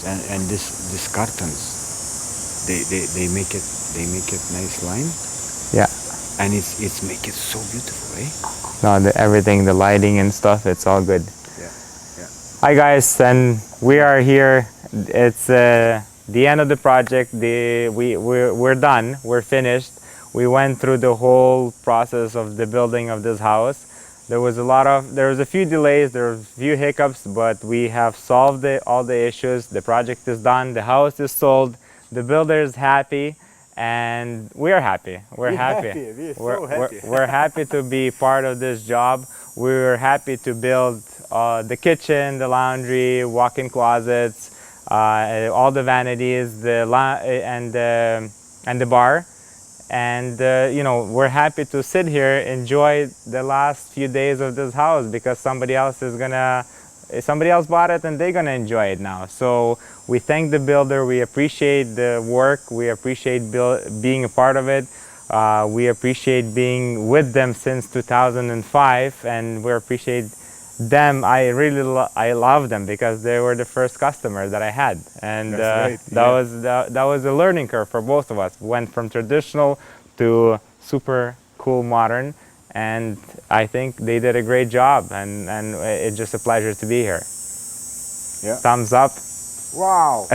cartons, and this cartons, they make it nice line, Yeah. and it's make it so beautiful, eh? No, everything, the lighting and stuff, it's all good. Yeah, yeah. Hi guys, and we are here. It's the end of the project. We're done. We're finished. We went through the whole process of the building of this house. There was a few delays, there were a few hiccups, but we have solved all the issues. The project is done. The house is sold. The builder is happy, and we're happy. We're happy. We're so happy. We're happy to be part of this job. We're happy to build the kitchen, the laundry, walk-in closets, all the vanities, and the bar. And you know, we're happy to sit here, enjoy the last few days of this house, because somebody else bought it and they're gonna enjoy it now. So we thank the builder. We appreciate the work. We appreciate being a part of it. We appreciate being with them since 2005, and we appreciate them. I love them because they were the first customer that I had, and That's right, that was a learning curve for both of us. We went from traditional to super cool modern, and I think they did a great job, and it's just a pleasure to be here. Yeah. Thumbs up. Wow.